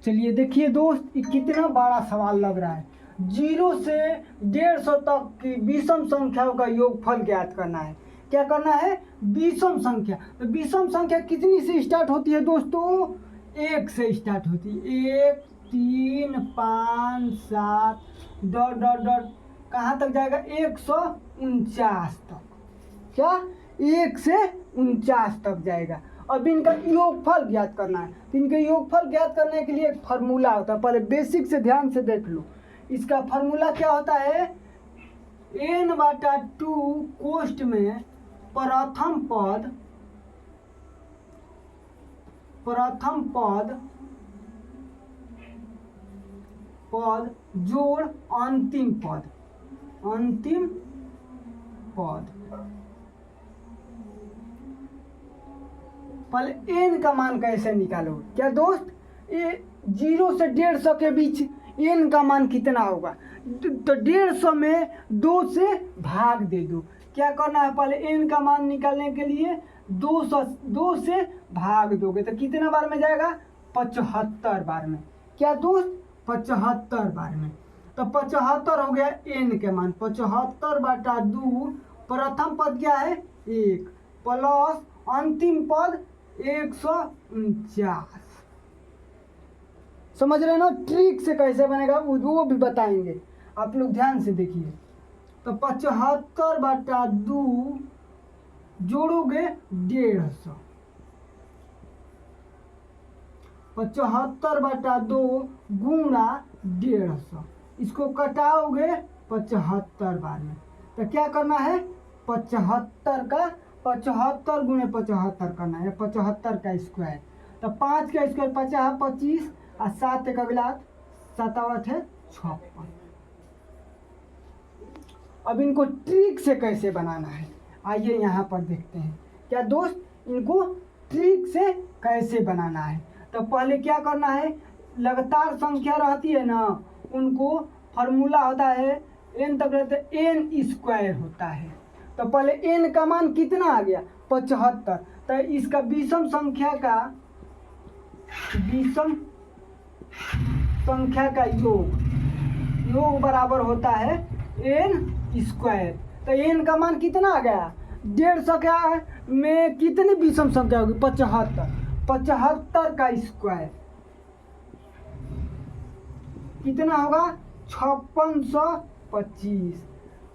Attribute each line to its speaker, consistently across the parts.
Speaker 1: चलिए देखिए दोस्त, ये कितना बड़ा सवाल लग रहा है। 0 से 150 तक की विषम संख्याओं का योगफल ज्ञात करना है। क्या करना है? विषम संख्या। तो विषम संख्या कितनी से स्टार्ट होती है दोस्तों? 1 से स्टार्ट होती है। 1 3 5 7 डॉट डॉट डॉट कहाँ तक जाएगा? 149 तक। क्या? 1 से 49 तक जाएगा। अब इनका योगफल ज्ञात करना है। तो इनके योगफल ज्ञात करने के लिए एक फार्मूला होता है। पहले बेसिक से ध्यान से देख लो। इसका फार्मूला क्या होता है? n/2 कोष्ठ में प्रथम पद जोड़ अंतिम पद। पहले n का मान कैसे निकालो? क्या दोस्त? ये 0 से 150 के बीच n का मान कितना होगा? तो 150 में 2 से भाग दे दो। क्या करना है? पहले n का मान निकालने के लिए 2 से भाग दोगे तो कितना बार में जाएगा? 75 बार में। क्या दोस्त? 75 बार में। तो 75 हो गया n के मान। 75/2 प्रथम पद क्या है? 1 प्लस अंतिम पद 149। समझ रहे ना? ट्रिक से कैसे बनेगा वो भी बताएंगे, आप लोग ध्यान से देखिए। तो 75/2 जोड़ोगे 150। 75/2 गुणा 150, इसको कटाओगे 75 बार में। तो क्या करना है? 75 का 75 गुणे 75 करना है, 75 का स्क्वायर। तो 5 का स्क्वायर 50 25 और 7 का अगला 7 8 है 56। अब इनको ट्रिक से कैसे बनाना है, आइए यहाँ पर देखते हैं। क्या दोस्त? इनको ट्रिक से कैसे बनाना है? तो पहले क्या करना है? लगातार संख्या रहती है ना, उनको फार्मूला होता है n तक रहते n स्क्वायर होता है। तो पहले n का मान कितना आ गया? 75। तो इसका विषम संख्या का योग बराबर होता है n स्क्वायर। तो n का मान कितना आ गया? 150 क्या है में कितनी विषम संख्या होगी? 75। 75 का स्क्वायर कितना होगा? 5625।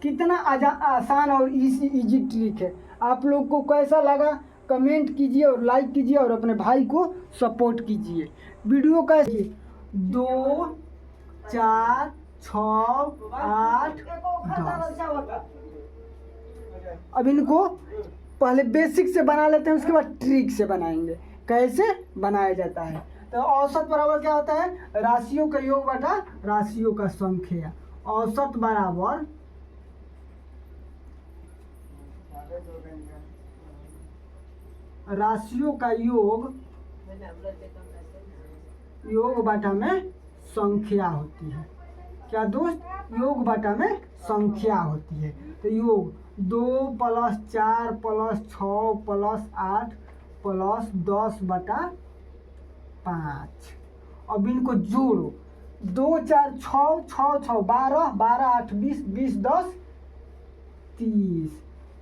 Speaker 1: कितना आसान और इजी ट्रिक है। आप लोग को कैसा लगा कमेंट कीजिए और लाइक कीजिए और अपने भाई को सपोर्ट कीजिए। वीडियो का 2 4 6 8 10। अब इनको पहले बेसिक से बना लेते हैं, उसके बाद ट्रिक से बनाएंगे कैसे बनाया जाता है। तो औसत बराबर क्या होता है? राशियों का योग बटा राशियों का संख्या। औसत बराबर राशियों का योग बटा में संख्या होती है। क्या दोस्त? योग बटा में संख्या होती है। तो योग 2 + 4 + 6 + 8 + 10/5। अब इनको जोड़ो। 2 4 6 6 6 12 12 8 20 20 10 30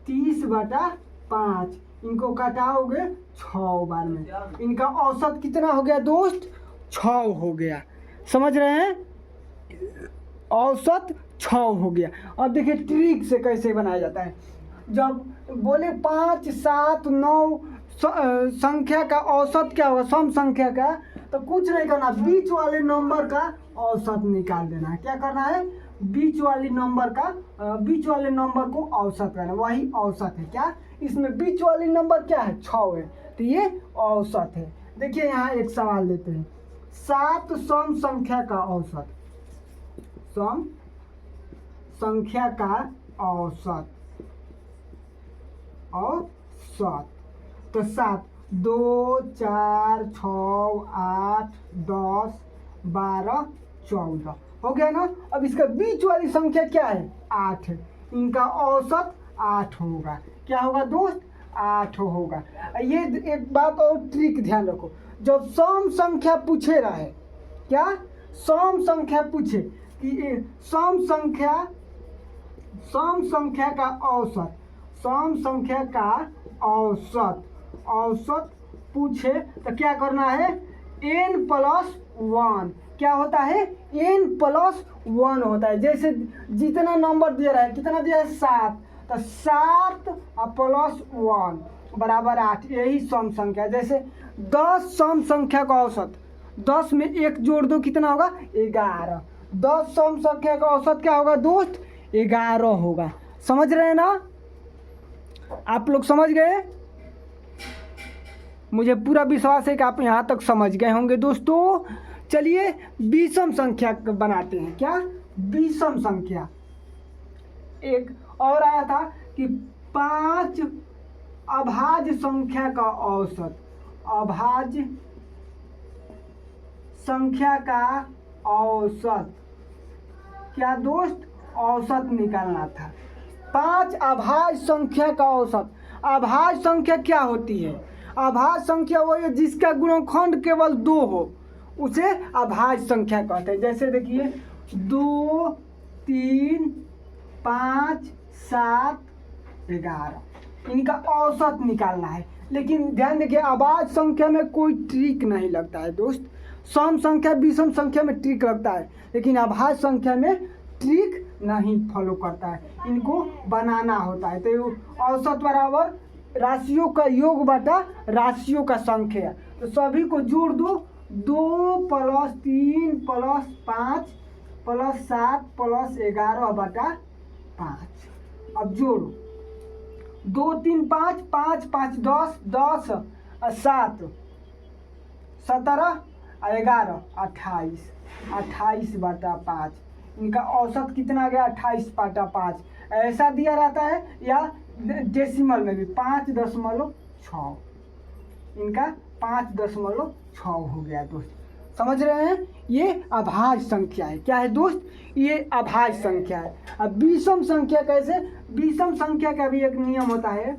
Speaker 1: 30/5। इनको काटाओगे 6 बार में। इनका औसत कितना हो गया दोस्त? 6 हो गया। समझ रहे हैं? औसत 6 हो गया। अब देखिए ट्रिक से कैसे बनाया जाता है। जब बोले 5 7 9 संख्या का औसत क्या होगा? सम संख्या का। तो कुछ नहीं करना, बीच वाले नंबर का औसत निकाल देना है। क्या करना है? बीच वाले नंबर को औसत करना, वही औसत है। क्या इसमें बीच वाली नंबर क्या है? 6 है, तो ये औसत है। देखिए यहाँ एक सवाल लेते हैं। 7 सम संख्या का औसत। सम संख्या का औसत तो 7 2 4 6 8 10 12 14 हो गया ना। अब इसका बीच वाली संख्या क्या है? 8 है। इनका औसत 8 होगा। क्या होगा दोस्त? 8 होगा। ये एक बात और ट्रिक ध्यान रखो, जब सम संख्या पूछे रहे क्या सम संख्या पूछे कि सम संख्या का औसत, सम संख्या का औसत पूछे तो क्या करना है, n+1। क्या होता है, n+1 होता है। जैसे जितना नंबर दिया रहा है, कितना दिया है 7, तो 7 + 1 बराबर 8, यही सम संख्या। जैसे 10 सम संख्या का औसत, 10 में 1 जोड़ दो कितना होगा, 11। 10 सम संख्या का औसत क्या होगा दोस्त, 11 होगा। समझ रहे हैं ना, आप लोग समझ गए? मुझे पूरा विश्वास है कि आप यहाँ तक समझ गए होंगे दोस्तों। चलिए विषम संख्या बनाते हैं। क्या, विषम संख्या। एक और आया था कि 5 अभाज्य संख्या का औसत, अभाज्य संख्या का औसत। क्या दोस्त, औसत निकालना था। 5 अभाज्य संख्या का औसत। अभाज्य संख्या क्या होती है, अभाज्य संख्या वही है जिसका गुणनखंड केवल 2 हो, उसे अभाज्य संख्या कहते हैं। जैसे देखिए 2, 3, 5, 7, 11, इनका औसत निकालना है। लेकिन ध्यान देखिए अभाज्य संख्या में कोई ट्रिक नहीं लगता है दोस्त। सम संख्या विषम संख्या में ट्रिक लगता है, लेकिन अभाज्य संख्या में ट्रिक नहीं फॉलो करता है, इनको बनाना होता है। तो औसत बराबर राशियों का योग बटा राशियों का संख्या। तो सभी को जोड़ दो, 2 + 3 + 5 + 7 + 11 बटा 5। अब जोड़ो, 2, 3, 5, 5, 5, 10, 10, 7, 17, 11, 28, 28 बटा 5। इनका औसत कितना आ गया, 28 बटा 5। ऐसा दिया रहता है या डेसिमल में भी 5.6, इनका 5.6 हो गया दोस्त। समझ रहे हैं, ये अभाज्य संख्या है। क्या है दोस्त, ये अभाज्य संख्या है। अब विषम संख्या कैसे, विषम संख्या का भी एक नियम होता है।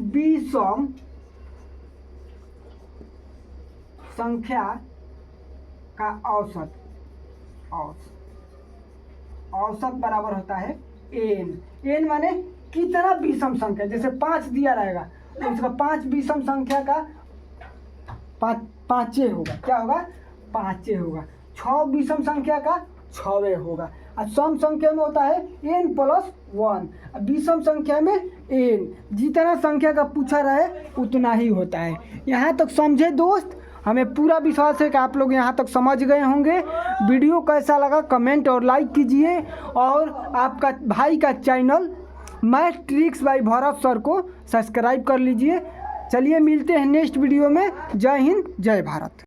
Speaker 1: विषम संख्या का औसत बराबर होता है n माने कितना विषम संख्या। जैसे 5 दिया रहेगा तो उसका 5 विषम संख्या का 5 होगा। क्या होगा, 5 होगा। 6 विषम संख्या का 6 होगा। और सम संख्या में होता है n+1, विषम संख्या में n, जितना संख्या का पूछा रहे उतना ही होता है। यहाँ तक समझे दोस्त, हमें पूरा विश्वास है कि आप लोग यहाँ तक समझ गए होंगे। वीडियो कैसा लगा कमेंट और लाइक कीजिए, और आपका भाई का channel math tricks bye Bharat sir को सब्सक्राइब कर लीजिए। चलिए मिलते हैं नेक्स्ट वीडियो में। जय हिंद, जय भारत।